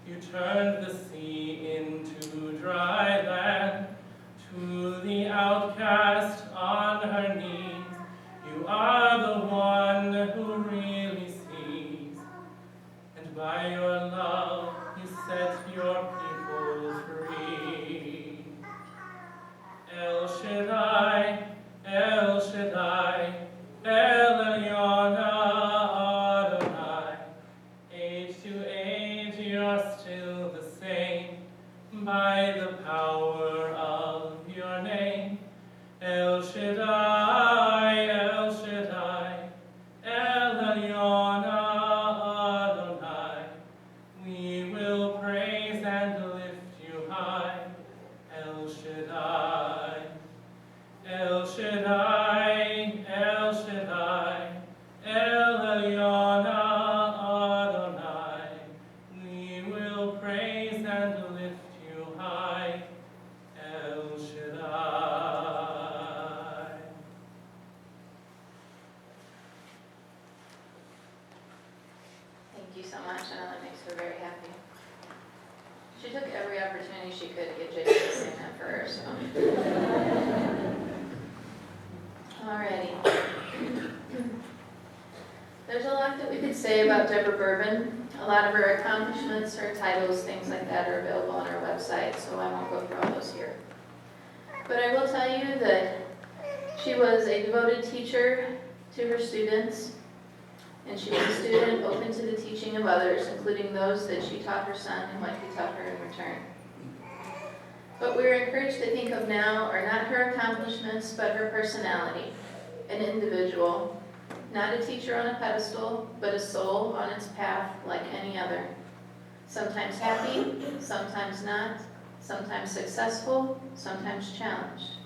You turned the sea into dry land. To the outcast on her knees, you are the one who really sees. And by your love, you set your people free. El Shaddai, El Shaddai, El Elyon Adonai. Age to age, you're still the same, by the power of your name. El Shaddai, El Shaddai, El Elyon Adonai. We will praise and lift you high. El Shaddai, El Shaddai, El Shaddai, El Elyon Adonai. We will praise and lift you high. El Shaddai. Thank you so much. I know that makes her very happy. She took every opportunity she could to get Jason to sing that for her, so. Alrighty. There's a lot that we could say about Deborah Bourbon. A lot of her accomplishments, her titles, things like that are available on our website, so I won't go through all those here. But I will tell you that she was a devoted teacher to her students, and she was a student open to the teaching of others, including those that she taught her son and what he taught her in return. What we are encouraged to think of now are not her accomplishments, but her personality, an individual, not a teacher on a pedestal, but a soul on its path like any other. Sometimes happy, sometimes not, sometimes successful, sometimes challenged.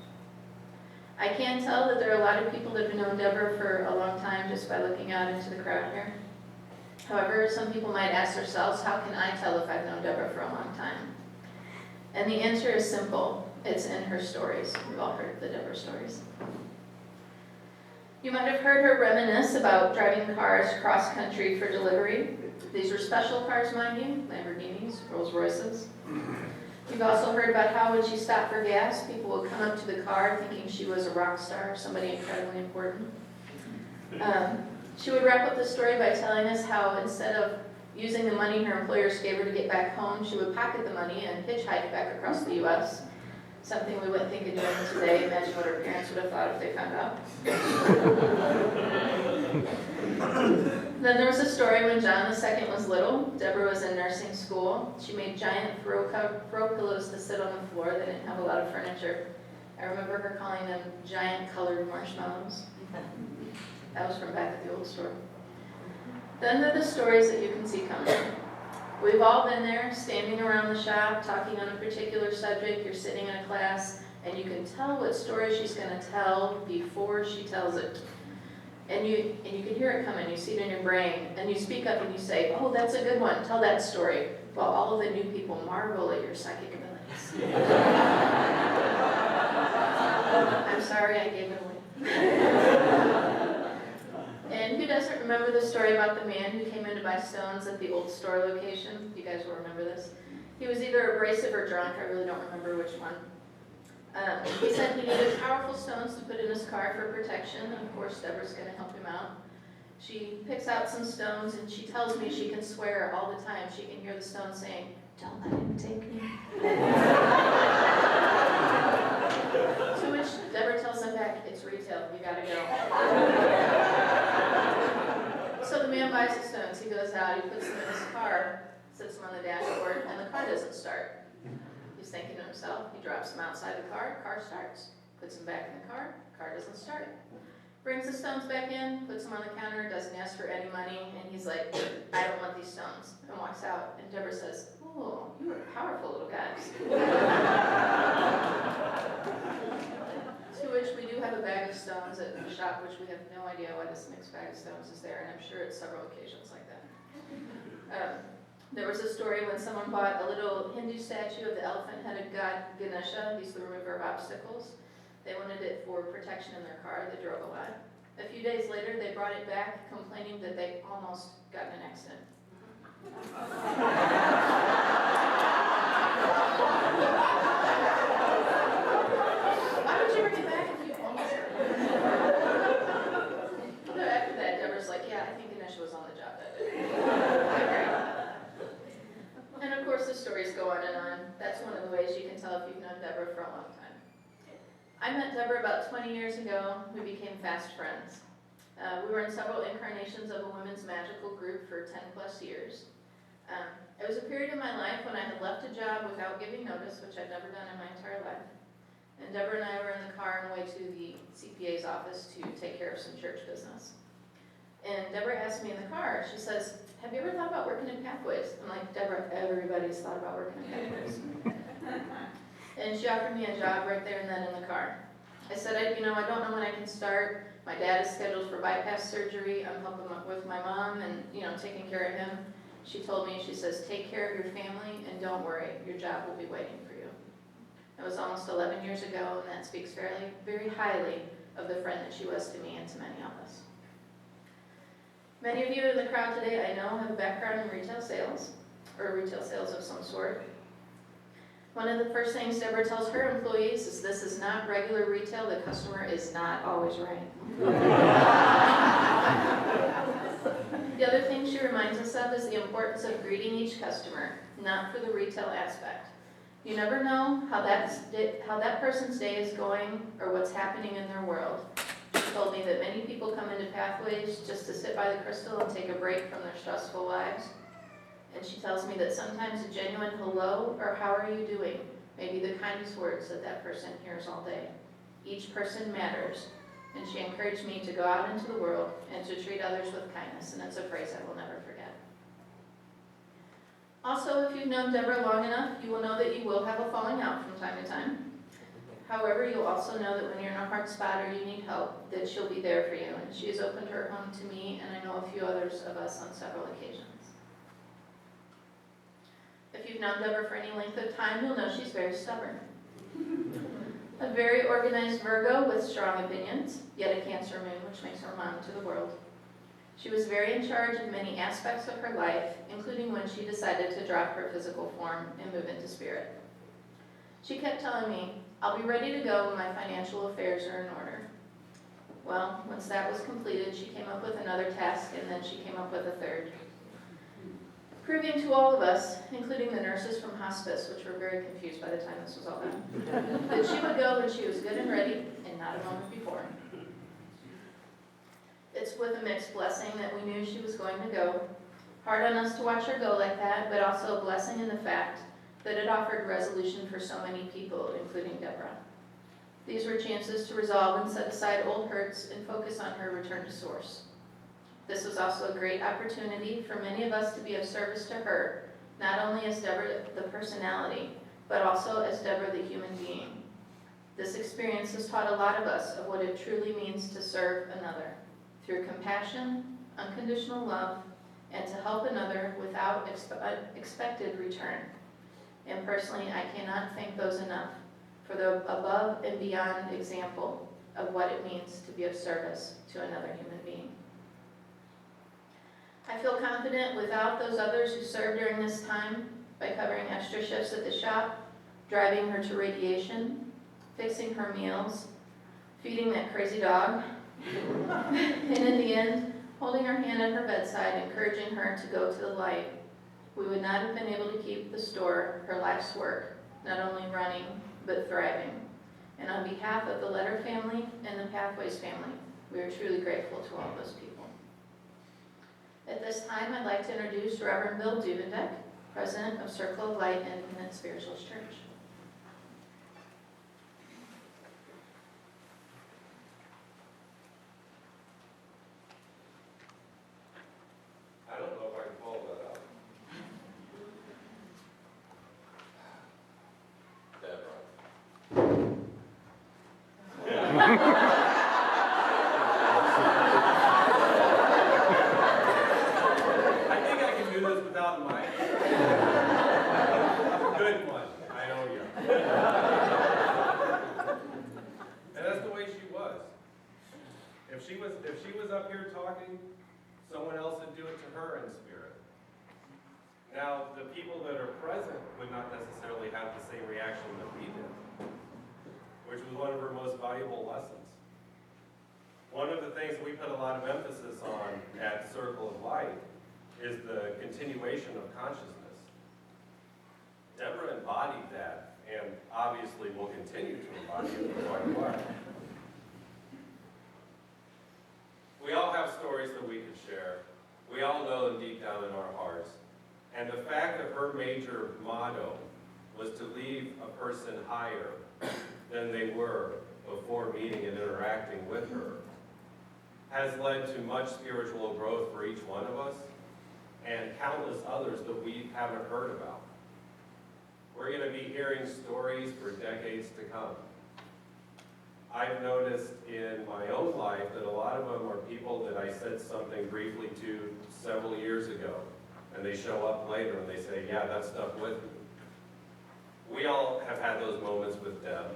I can tell that there are a lot of people that have known Deborah for a long time just by looking out into the crowd here. However, some people might ask themselves, how can I tell if I've known Deborah for a long time? And the answer is simple. It's in her stories. We've all heard the Deborah stories. You might have heard her reminisce about driving cars cross-country for delivery. These were special cars, mind you, Lamborghinis, Rolls Royces. You've also heard about how when she stopped for gas, people would come up to the car thinking she was a rock star, somebody incredibly important. She would wrap up the story by telling us how instead of using the money her employers gave her to get back home, she would pocket the money and hitchhike back across the U.S., something we wouldn't think of doing today. Imagine what her parents would have thought if they found out. Then there was a story when John II was little. Deborah was in nursing school. She made giant throw pillows to sit on the floor. They didn't have a lot of furniture. I remember her calling them giant colored marshmallows. That was from back at the old store. Then there are the stories that you can see coming. We've all been there, standing around the shop, talking on a particular subject. You're sitting in a class, and you can tell what story she's going to tell before she tells it. And you can hear it coming. You see it in your brain, and you speak up and you say, "Oh, that's a good one. Tell that story." While all of the new people marvel at your psychic abilities. I'm sorry I gave it away. And who doesn't remember the story about the man who came in to buy stones at the old store location? You guys will remember this. He was either abrasive or drunk. I really don't remember which one. He said he needed powerful stones to put in his car for protection, and of course Deborah's going to help him out. She picks out some stones, and she tells me she can swear all the time. She can hear the stone saying, "Don't let him take me." To which Deborah tells him back, "It's retail, you gotta go." So the man buys the stones. He goes out, he puts them in his car, sits them on the dashboard, and the car doesn't start. He's thinking to himself, he drops them outside the car starts. Puts them back in the car doesn't start. Brings the stones back in, puts them on the counter, doesn't ask for any money, and he's like, "I don't want these stones," and walks out. And Deborah says, "Oh, you are powerful little guys." To which we do have a bag of stones at the shop, which we have no idea why this mixed bag of stones is there, and I'm sure it's several occasions like that. There was a story when someone bought a little Hindu statue of the elephant-headed god Ganesha. He's the remover of obstacles. They wanted it for protection in their car. They drove a lot. A few days later, they brought it back, complaining that they almost got in an accident. know if you've known Deborah for a long time. I met Deborah about 20 years ago. We became fast friends. We were in several incarnations of a women's magical group for 10 plus years. It was a period in my life when I had left a job without giving notice, which I'd never done in my entire life. And Deborah and I were in the car on the way to the CPA's office to take care of some church business. And Deborah asked me in the car, she says, "Have you ever thought about working in Pathways?" I'm like, "Deborah, everybody's thought about working in Pathways." And she offered me a job right there and then in the car. I said, I don't know when I can start. My dad is scheduled for bypass surgery. I'm helping with my mom and, taking care of him. She told me, she says, "Take care of your family and don't worry, your job will be waiting for you." That was almost 11 years ago, and that speaks very highly of the friend that she was to me and to many of us. Many of you in the crowd today, I know, have a background in retail sales, or retail sales of some sort. One of the first things Deborah tells her employees is this is not regular retail, the customer is not always right. The other thing she reminds us of is the importance of greeting each customer, not for the retail aspect. You never know how that person's day is going or what's happening in their world. She told me that many people come into Pathways just to sit by the crystal and take a break from their stressful lives. And she tells me that sometimes a genuine hello or how are you doing may be the kindest words that person hears all day. Each person matters. And she encouraged me to go out into the world and to treat others with kindness, and it's a phrase I will never forget. Also, if you've known Deborah long enough, you will know that you will have a falling out from time to time. However, you'll also know that when you're in a hard spot or you need help, that she'll be there for you. And she has opened her home to me, and I know a few others of us on several occasions. If you've known Deborah for any length of time, you'll know she's very stubborn. A very organized Virgo with strong opinions, yet a Cancer moon, which makes her mom to the world. She was very in charge of many aspects of her life, including when she decided to drop her physical form and move into spirit. She kept telling me, "I'll be ready to go when my financial affairs are in order." Well, once that was completed, she came up with another task, and then she came up with a third. Proving to all of us, including the nurses from hospice, which were very confused by the time this was all done, that she would go when she was good and ready, and not a moment before. It's with a mixed blessing that we knew she was going to go. Hard on us to watch her go like that, but also a blessing in the fact that it offered resolution for so many people, including Deborah. These were chances to resolve and set aside old hurts and focus on her return to source. This was also a great opportunity for many of us to be of service to her, not only as Deborah the personality, but also as Deborah the human being. This experience has taught a lot of us of what it truly means to serve another, through compassion, unconditional love, and to help another without expected return. And personally, I cannot thank those enough for the above and beyond example of what it means to be of service to another human being. I feel confident without those others who served during this time by covering extra shifts at the shop, driving her to radiation, fixing her meals, feeding that crazy dog, and in the end, holding her hand at her bedside, encouraging her to go to the light. We would not have been able to keep the store, her life's work, not only running, but thriving. And on behalf of the Letter family and the Pathways family, we are truly grateful to all those people. At this time, I'd like to introduce Reverend Bill Dubendek, President of Circle of Light Independent Spiritualist Church. I don't know if I can follow that up. Deborah. I think I can do this without a mic. Good one. I owe you. And that's the way she was. If she was up here talking, someone else would do it to her in spirit. Now, the people that are present would not necessarily have the same reaction that we did, which was one of her most valuable lessons. One of the things that we put a lot of emphasis on at Circle of Light is the continuation of consciousness. Deborah embodied that, and obviously of her major motto was to leave a person higher than they were before meeting and interacting with her has led to much spiritual growth for each one of us and countless others that we haven't heard about. We're going to be hearing stories for decades to come. I've noticed in my own life that a lot of them are people that I said something briefly to several years ago, and they show up later and they say, yeah, that stuck with me. We all have had those moments with Deb,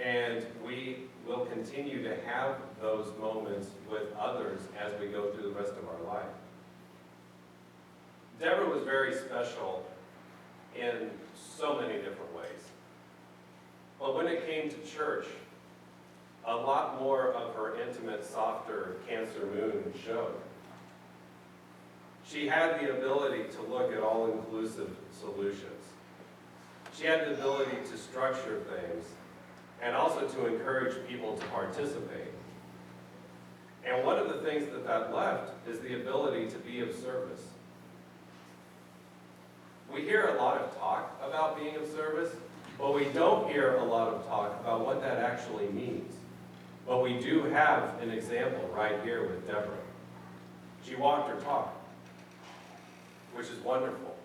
and we will continue to have those moments with others as we go through the rest of our life. Deborah was very special in so many different ways. But when it came to church, a lot more of her intimate, softer Cancer moon showed. She had the ability to look at all-inclusive solutions. She had the ability to structure things and also to encourage people to participate. And one of the things that left is the ability to be of service. We hear a lot of talk about being of service, but we don't hear a lot of talk about what that actually means. But we do have an example right here with Deborah. She walked her talk, which is wonderful.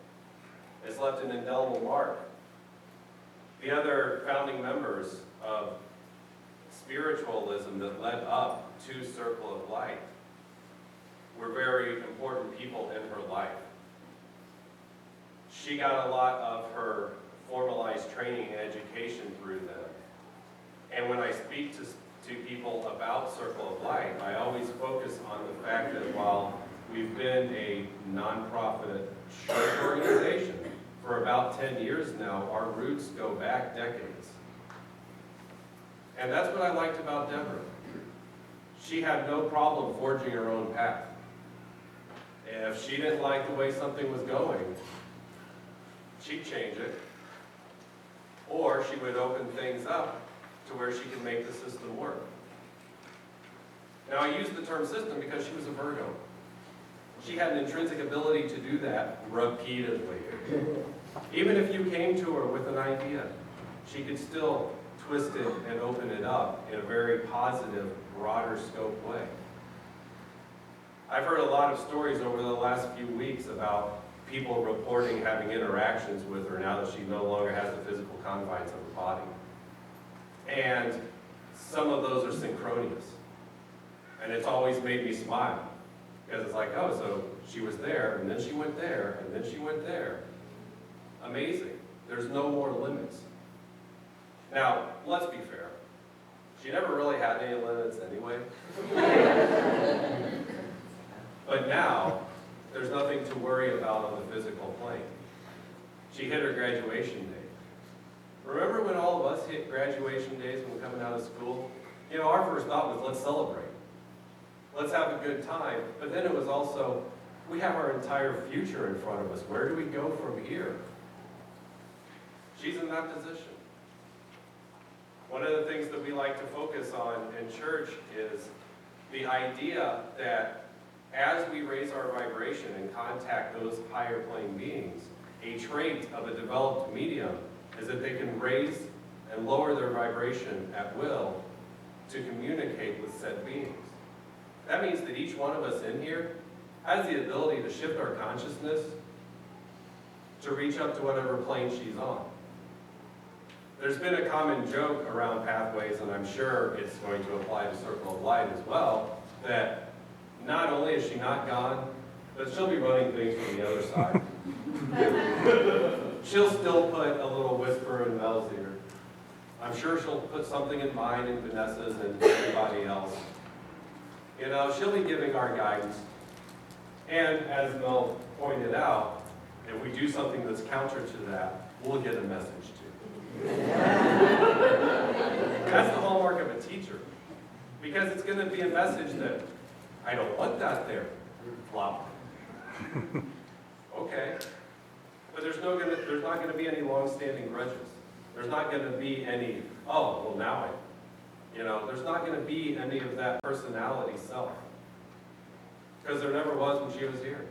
It's left an indelible mark. The other founding members of spiritualism that led up to Circle of Light were very important people in her life. She got a lot of her formalized training and education through them. And when I speak to people about Circle of Light, I always focus on the fact that while we've been a nonprofit church organization for about 10 years now, our roots go back decades. And that's what I liked about Deborah. She had no problem forging her own path. If she didn't like the way something was going, she'd change it. Or she would open things up to where she could make the system work. Now, I use the term system because she was a Virgo. She had an intrinsic ability to do that repeatedly. Even if you came to her with an idea, she could still twist it and open it up in a very positive, broader scope way. I've heard a lot of stories over the last few weeks about people reporting having interactions with her now that she no longer has the physical confines of her body. And some of those are synchronous. And it's always made me smile. Because it's like, oh, so she was there, and then she went there, and then she went there. Amazing. There's no more limits. Now, let's be fair. She never really had any limits anyway. But now, there's nothing to worry about on the physical plane. She hit her graduation day. Remember when all of us hit graduation days when we're coming out of school? You know, our first thought was, let's celebrate. Let's have a good time. But then it was also, we have our entire future in front of us. Where do we go from here? She's in that position. One of the things that we like to focus on in church is the idea that as we raise our vibration and contact those higher plane beings, a trait of a developed medium is that they can raise and lower their vibration at will to communicate with said beings. That means that each one of us in here has the ability to shift our consciousness to reach up to whatever plane she's on. There's been a common joke around Pathways, and I'm sure it's going to apply to Circle of Light as well, that not only is she not gone, but she'll be running things from the other side. She'll still put a little whisper in Mel's ear. I'm sure she'll put something in mine and Vanessa's and everybody else. You know, she'll be giving our guidance. And as Mel pointed out, if we do something that's counter to that, we'll get a message too. That's the hallmark of a teacher. Because it's going to be a message that, I don't want that there. Flop. Okay. But there's not going to be any long-standing grudges. There's not going to be any, oh, well now there's not going to be any of that personality self. Because there never was when she was here.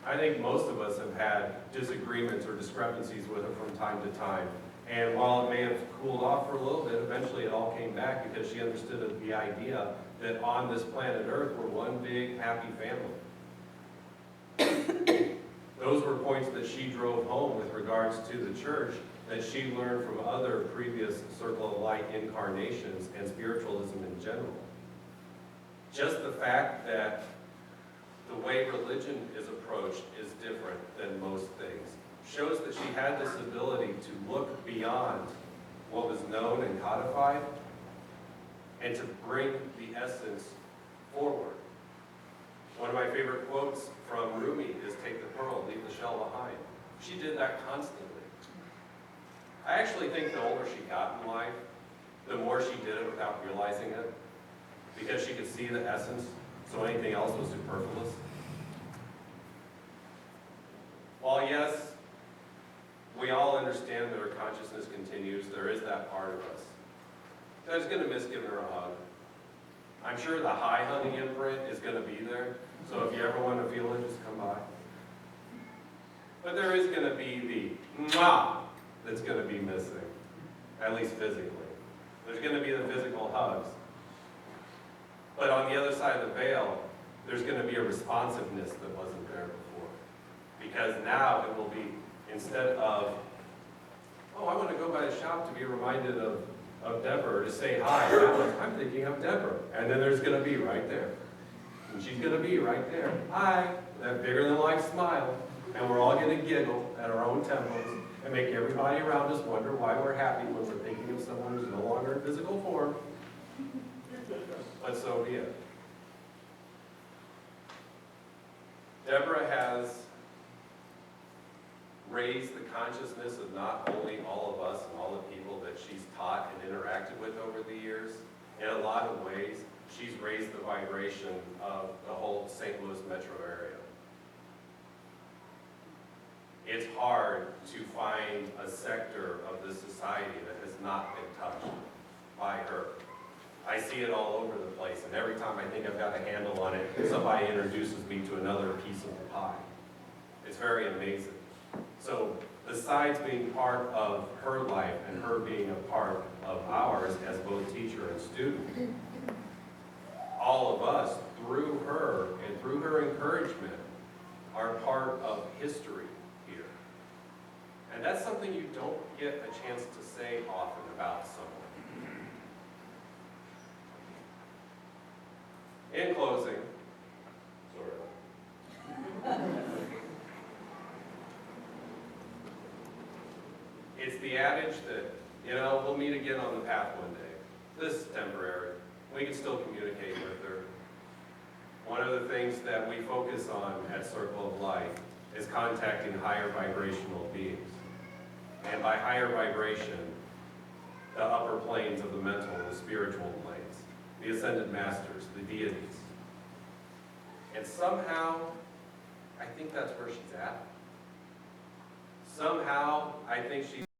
I think most of us have had disagreements or discrepancies with her from time to time. And while it may have cooled off for a little bit, eventually it all came back because she understood the idea that on this planet Earth, we're one big happy family. Those were points that she drove home with regards to the church that she learned from other previous Circle of Light incarnations and spiritualism in general. Just the fact that the way religion is approached is different than most things shows that she had this ability to look beyond what was known and codified and to bring the essence forward. One of my favorite quotes from Rumi is, "Take the pearl, leave the shell behind." She did that constantly. I actually think the older she got in life, the more she did it without realizing it, because she could see the essence, so anything else was superfluous. While yes, we all understand that her consciousness continues, there is that part of us that's going to miss giving her a hug. I'm sure the Hi Honey imprint is going to be there, so if you ever want to feel it, just come by. But there is going to be the mwah that's going to be missing, at least physically. There's going to be the physical hugs. But on the other side of the veil, there's going to be a responsiveness that wasn't there before. Because now it will be, instead of, oh, I want to go by the shop to be reminded of Deborah, or to say hi, I'm thinking of Deborah. And then there's going to be right there. And she's going to be right there. Hi, with that bigger than life smile. And we're all going to giggle at our own temples and make everybody around us wonder why we're happy when we're thinking of someone who's no longer in physical form. But so be it. Deborah has raised the consciousness of not only all of us and all the people that she's taught and interacted with over the years. In a lot of ways, she's raised the vibration of the whole St. Louis metro area. It's hard to find a sector of this society that has not been touched by her. I see it all over the place, and every time I think I've got a handle on it, somebody introduces me to another piece of the pie. It's very amazing. So besides being part of her life and her being a part of ours as both teacher and student, all of us, through her and through her encouragement, are part of history here. And that's something you don't get a chance to say often about someone. In closing, it's the adage that, we'll meet again on the path one day. This is temporary. We can still communicate with her. One of the things that we focus on at Circle of Light is contacting higher vibrational beings. And by higher vibration, the upper planes of the mental and the spiritual planes, the ascended masters, the deities. And somehow, I think that's where she's at. Somehow, I think she's